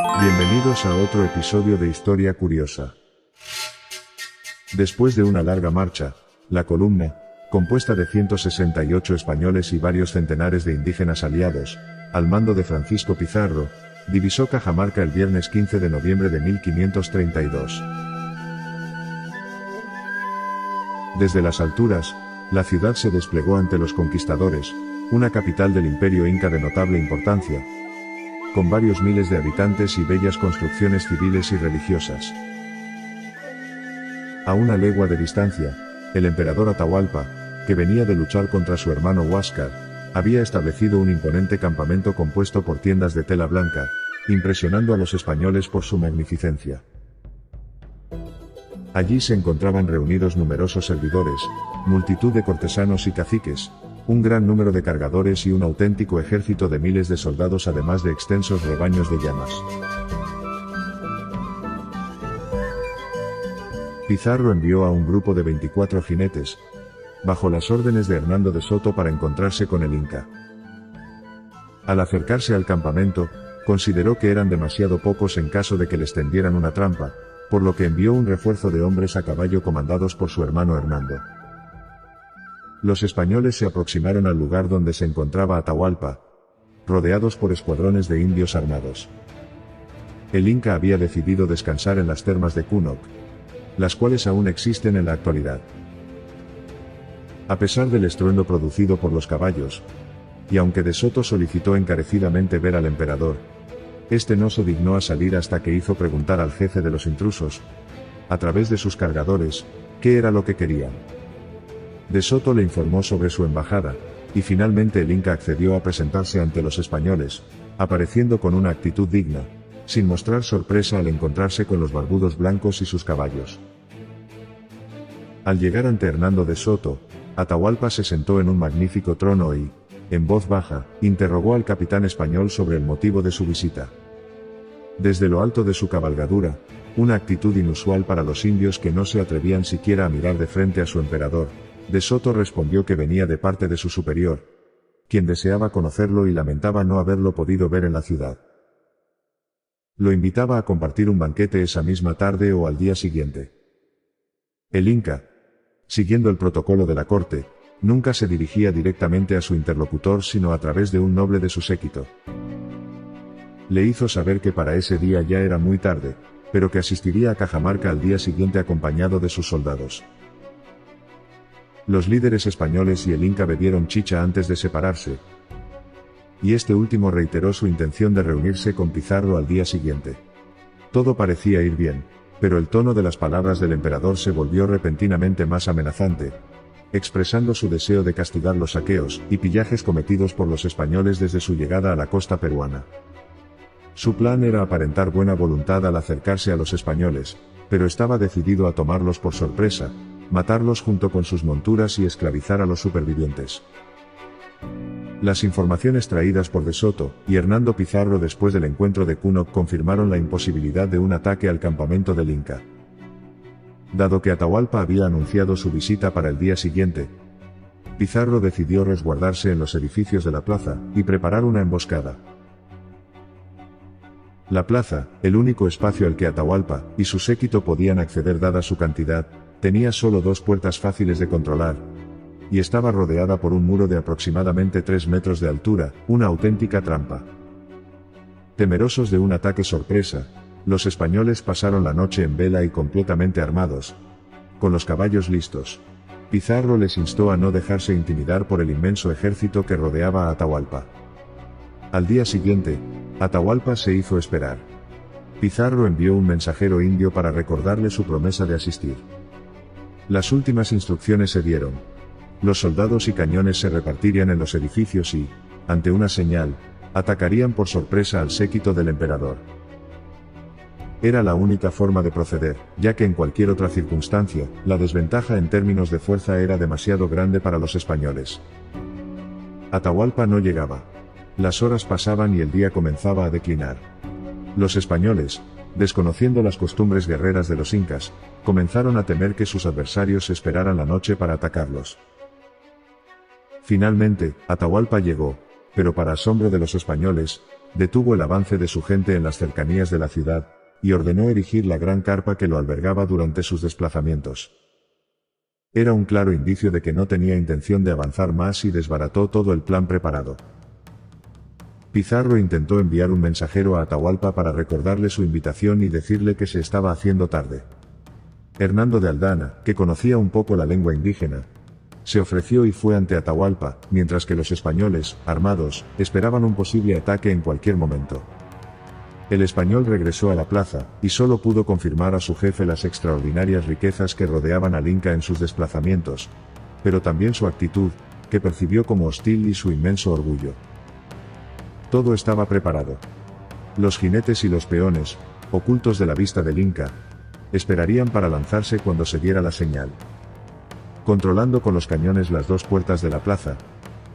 Bienvenidos a otro episodio de Historia Curiosa. Después de una larga marcha, la columna, compuesta de 168 españoles y varios centenares de indígenas aliados, al mando de Francisco Pizarro, divisó Cajamarca el viernes 15 de noviembre de 1532. Desde las alturas, la ciudad se desplegó ante los conquistadores, una capital del imperio inca de notable importancia, con varios miles de habitantes y bellas construcciones civiles y religiosas. A una legua de distancia, el emperador Atahualpa, que venía de luchar contra su hermano Huáscar, había establecido un imponente campamento compuesto por tiendas de tela blanca, impresionando a los españoles por su magnificencia. Allí se encontraban reunidos numerosos servidores, multitud de cortesanos y caciques, un gran número de cargadores y un auténtico ejército de miles de soldados, además de extensos rebaños de llamas. Pizarro envió a un grupo de 24 jinetes, bajo las órdenes de Hernando de Soto, para encontrarse con el Inca. Al acercarse al campamento, consideró que eran demasiado pocos en caso de que les tendieran una trampa, por lo que envió un refuerzo de hombres a caballo comandados por su hermano Hernando. Los españoles se aproximaron al lugar donde se encontraba Atahualpa, rodeados por escuadrones de indios armados. El Inca había decidido descansar en las termas de Cunoc, las cuales aún existen en la actualidad. A pesar del estruendo producido por los caballos, y aunque de Soto solicitó encarecidamente ver al emperador, este no se dignó a salir hasta que hizo preguntar al jefe de los intrusos, a través de sus cargadores, qué era lo que querían. De Soto le informó sobre su embajada, y finalmente el Inca accedió a presentarse ante los españoles, apareciendo con una actitud digna, sin mostrar sorpresa al encontrarse con los barbudos blancos y sus caballos. Al llegar ante Hernando de Soto, Atahualpa se sentó en un magnífico trono y, en voz baja, interrogó al capitán español sobre el motivo de su visita. Desde lo alto de su cabalgadura, una actitud inusual para los indios que no se atrevían siquiera a mirar de frente a su emperador, De Soto respondió que venía de parte de su superior, quien deseaba conocerlo y lamentaba no haberlo podido ver en la ciudad. Lo invitaba a compartir un banquete esa misma tarde o al día siguiente. El Inca, siguiendo el protocolo de la corte, nunca se dirigía directamente a su interlocutor sino a través de un noble de su séquito. Le hizo saber que para ese día ya era muy tarde, pero que asistiría a Cajamarca al día siguiente acompañado de sus soldados. Los líderes españoles y el Inca bebieron chicha antes de separarse, y este último reiteró su intención de reunirse con Pizarro al día siguiente. Todo parecía ir bien, pero el tono de las palabras del emperador se volvió repentinamente más amenazante, expresando su deseo de castigar los saqueos y pillajes cometidos por los españoles desde su llegada a la costa peruana. Su plan era aparentar buena voluntad al acercarse a los españoles, pero estaba decidido a tomarlos por sorpresa, matarlos junto con sus monturas y esclavizar a los supervivientes. Las informaciones traídas por De Soto y Hernando Pizarro después del encuentro de Cunoc confirmaron la imposibilidad de un ataque al campamento del Inca. Dado que Atahualpa había anunciado su visita para el día siguiente, Pizarro decidió resguardarse en los edificios de la plaza y preparar una emboscada. La plaza, el único espacio al que Atahualpa y su séquito podían acceder dada su cantidad, tenía solo dos puertas fáciles de controlar, y estaba rodeada por un muro de aproximadamente 3 metros de altura, una auténtica trampa. Temerosos de un ataque sorpresa, los españoles pasaron la noche en vela y completamente armados, con los caballos listos. Pizarro les instó a no dejarse intimidar por el inmenso ejército que rodeaba a Atahualpa. Al día siguiente, Atahualpa se hizo esperar. Pizarro envió un mensajero indio para recordarle su promesa de asistir. Las últimas instrucciones se dieron. Los soldados y cañones se repartirían en los edificios y, ante una señal, atacarían por sorpresa al séquito del emperador. Era la única forma de proceder, ya que en cualquier otra circunstancia, la desventaja en términos de fuerza era demasiado grande para los españoles. Atahualpa no llegaba. Las horas pasaban y el día comenzaba a declinar. Los españoles, desconociendo las costumbres guerreras de los incas, comenzaron a temer que sus adversarios esperaran la noche para atacarlos. Finalmente, Atahualpa llegó, pero para asombro de los españoles, detuvo el avance de su gente en las cercanías de la ciudad, y ordenó erigir la gran carpa que lo albergaba durante sus desplazamientos. Era un claro indicio de que no tenía intención de avanzar más y desbarató todo el plan preparado. Pizarro intentó enviar un mensajero a Atahualpa para recordarle su invitación y decirle que se estaba haciendo tarde. Hernando de Aldana, que conocía un poco la lengua indígena, se ofreció y fue ante Atahualpa, mientras que los españoles, armados, esperaban un posible ataque en cualquier momento. El español regresó a la plaza, y solo pudo confirmar a su jefe las extraordinarias riquezas que rodeaban al Inca en sus desplazamientos, pero también su actitud, que percibió como hostil, y su inmenso orgullo. Todo estaba preparado. Los jinetes y los peones, ocultos de la vista del Inca, esperarían para lanzarse cuando se diera la señal. Controlando con los cañones las dos puertas de la plaza,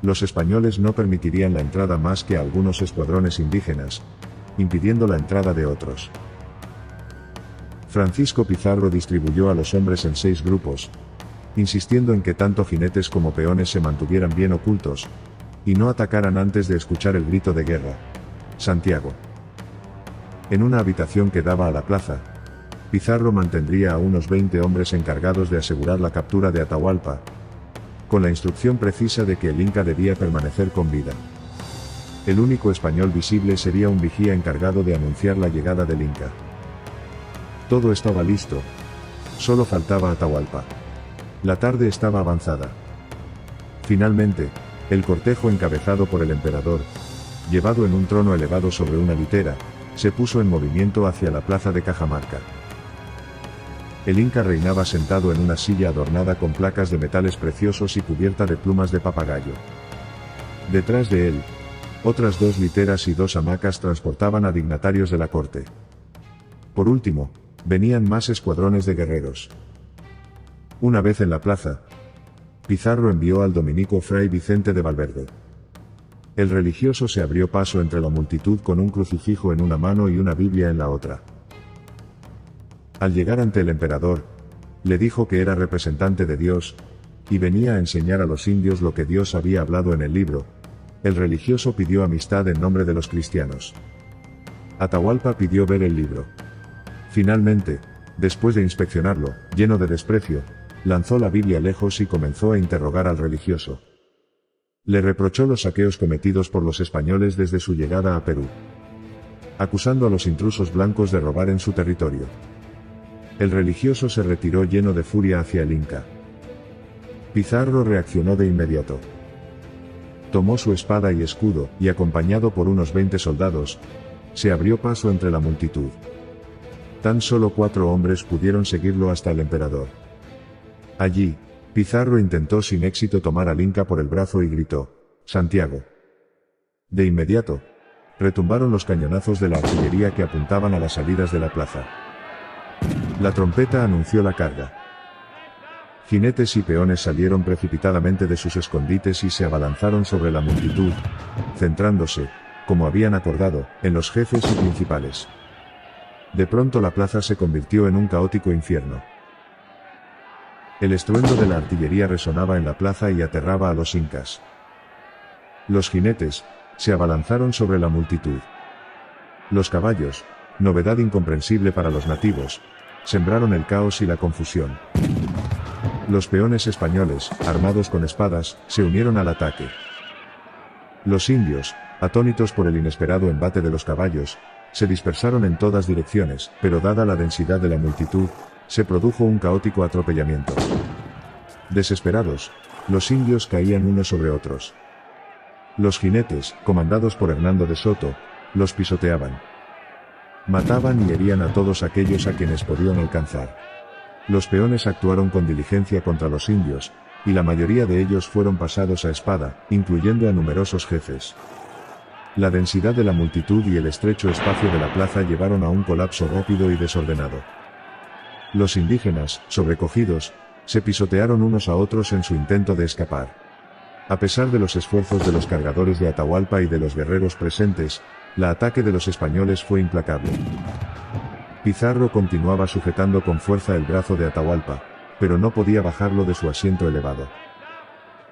los españoles no permitirían la entrada más que a algunos escuadrones indígenas, impidiendo la entrada de otros. Francisco Pizarro distribuyó a los hombres en 6 grupos, insistiendo en que tanto jinetes como peones se mantuvieran bien ocultos, y no atacaran antes de escuchar el grito de guerra. Santiago. En una habitación que daba a la plaza, Pizarro mantendría a unos 20 hombres encargados de asegurar la captura de Atahualpa, con la instrucción precisa de que el Inca debía permanecer con vida. El único español visible sería un vigía encargado de anunciar la llegada del Inca. Todo estaba listo. Solo faltaba Atahualpa. La tarde estaba avanzada. Finalmente, el cortejo encabezado por el emperador, llevado en un trono elevado sobre una litera, se puso en movimiento hacia la plaza de Cajamarca. El Inca reinaba sentado en una silla adornada con placas de metales preciosos y cubierta de plumas de papagayo. Detrás de él, otras 2 literas y 2 hamacas transportaban a dignatarios de la corte. Por último, venían más escuadrones de guerreros. Una vez en la plaza, Pizarro envió al dominico Fray Vicente de Valverde. El religioso se abrió paso entre la multitud con un crucifijo en una mano y una Biblia en la otra. Al llegar ante el emperador, le dijo que era representante de Dios, y venía a enseñar a los indios lo que Dios había hablado en el libro. El religioso pidió amistad en nombre de los cristianos. Atahualpa pidió ver el libro. Finalmente, después de inspeccionarlo, lleno de desprecio, lanzó la Biblia lejos y comenzó a interrogar al religioso. Le reprochó los saqueos cometidos por los españoles desde su llegada a Perú, acusando a los intrusos blancos de robar en su territorio. El religioso se retiró lleno de furia hacia el Inca. Pizarro reaccionó de inmediato. Tomó su espada y escudo, y acompañado por unos 20 soldados, se abrió paso entre la multitud. Tan solo 4 hombres pudieron seguirlo hasta el emperador. Allí, Pizarro intentó sin éxito tomar al Inca por el brazo y gritó: «Santiago». De inmediato, retumbaron los cañonazos de la artillería que apuntaban a las salidas de la plaza. La trompeta anunció la carga. Jinetes y peones salieron precipitadamente de sus escondites y se abalanzaron sobre la multitud, centrándose, como habían acordado, en los jefes y principales. De pronto la plaza se convirtió en un caótico infierno. El estruendo de la artillería resonaba en la plaza y aterraba a los incas. Los jinetes se abalanzaron sobre la multitud. Los caballos, novedad incomprensible para los nativos, sembraron el caos y la confusión. Los peones españoles, armados con espadas, se unieron al ataque. Los indios, atónitos por el inesperado embate de los caballos, se dispersaron en todas direcciones, pero dada la densidad de la multitud, se produjo un caótico atropellamiento. Desesperados, los indios caían unos sobre otros. Los jinetes, comandados por Hernando de Soto, los pisoteaban. Mataban y herían a todos aquellos a quienes podían alcanzar. Los peones actuaron con diligencia contra los indios, y la mayoría de ellos fueron pasados a espada, incluyendo a numerosos jefes. La densidad de la multitud y el estrecho espacio de la plaza llevaron a un colapso rápido y desordenado. Los indígenas, sobrecogidos, se pisotearon unos a otros en su intento de escapar. A pesar de los esfuerzos de los cargadores de Atahualpa y de los guerreros presentes, el ataque de los españoles fue implacable. Pizarro continuaba sujetando con fuerza el brazo de Atahualpa, pero no podía bajarlo de su asiento elevado.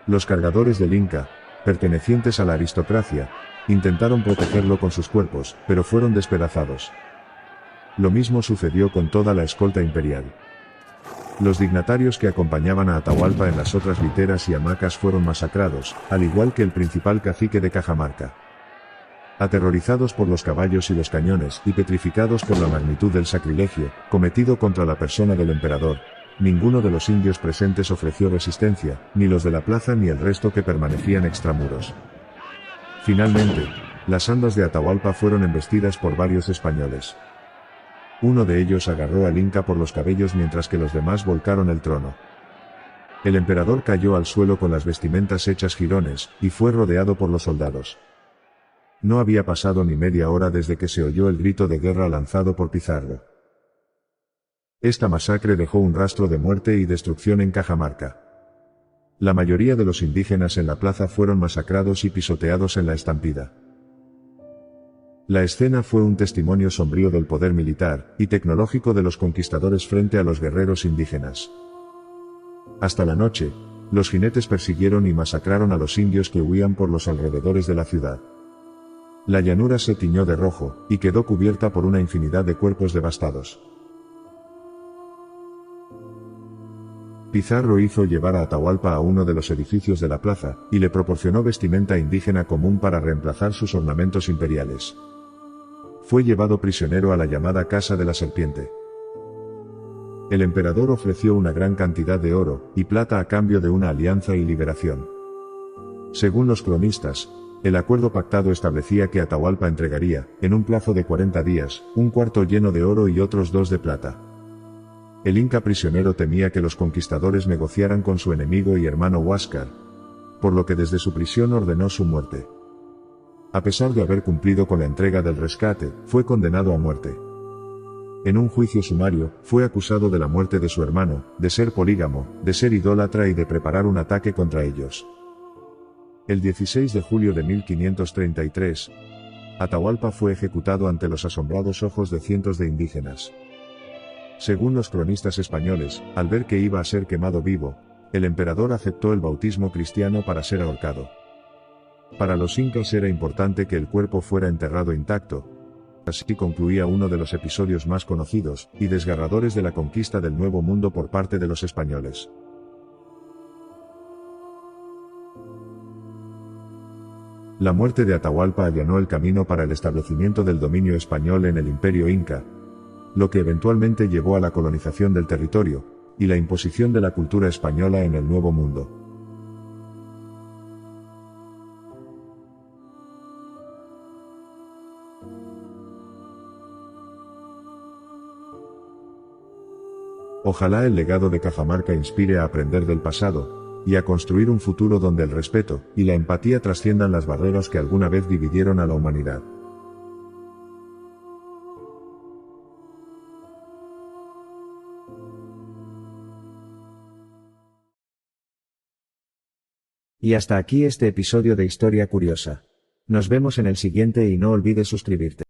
Los cargadores del Inca, pertenecientes a la aristocracia, Intentaron protegerlo con sus cuerpos, pero fueron despedazados. Lo mismo sucedió con toda la escolta imperial. Los dignatarios que acompañaban a Atahualpa en las otras literas y hamacas fueron masacrados, al igual que el principal cacique de Cajamarca. Aterrorizados por los caballos y los cañones, y petrificados por la magnitud del sacrilegio, cometido contra la persona del emperador, ninguno de los indios presentes ofreció resistencia, ni los de la plaza ni el resto que permanecían extramuros. Finalmente, las andas de Atahualpa fueron embestidas por varios españoles. Uno de ellos agarró al Inca por los cabellos mientras que los demás volcaron el trono. El emperador cayó al suelo con las vestimentas hechas jirones, y fue rodeado por los soldados. No había pasado ni media hora desde que se oyó el grito de guerra lanzado por Pizarro. Esta masacre dejó un rastro de muerte y destrucción en Cajamarca. La mayoría de los indígenas en la plaza fueron masacrados y pisoteados en la estampida. La escena fue un testimonio sombrío del poder militar y tecnológico de los conquistadores frente a los guerreros indígenas. Hasta la noche, los jinetes persiguieron y masacraron a los indios que huían por los alrededores de la ciudad. La llanura se tiñó de rojo, y quedó cubierta por una infinidad de cuerpos devastados. Pizarro hizo llevar a Atahualpa a uno de los edificios de la plaza, y le proporcionó vestimenta indígena común para reemplazar sus ornamentos imperiales. Fue llevado prisionero a la llamada Casa de la Serpiente. El emperador ofreció una gran cantidad de oro y plata a cambio de una alianza y liberación. Según los cronistas, el acuerdo pactado establecía que Atahualpa entregaría, en un plazo de 40 días, un cuarto lleno de oro y otros 2 de plata. El Inca prisionero temía que los conquistadores negociaran con su enemigo y hermano Huáscar, por lo que desde su prisión ordenó su muerte. A pesar de haber cumplido con la entrega del rescate, fue condenado a muerte. En un juicio sumario, fue acusado de la muerte de su hermano, de ser polígamo, de ser idólatra y de preparar un ataque contra ellos. El 16 de julio de 1533, Atahualpa fue ejecutado ante los asombrados ojos de cientos de indígenas. Según los cronistas españoles, al ver que iba a ser quemado vivo, el emperador aceptó el bautismo cristiano para ser ahorcado. Para los incas era importante que el cuerpo fuera enterrado intacto. Así concluía uno de los episodios más conocidos y desgarradores de la conquista del Nuevo Mundo por parte de los españoles. La muerte de Atahualpa allanó el camino para el establecimiento del dominio español en el Imperio Inca, lo que eventualmente llevó a la colonización del territorio, y la imposición de la cultura española en el Nuevo Mundo. Ojalá el legado de Cajamarca inspire a aprender del pasado, y a construir un futuro donde el respeto y la empatía trasciendan las barreras que alguna vez dividieron a la humanidad. Y hasta aquí este episodio de Historia Curiosa. Nos vemos en el siguiente y no olvides suscribirte.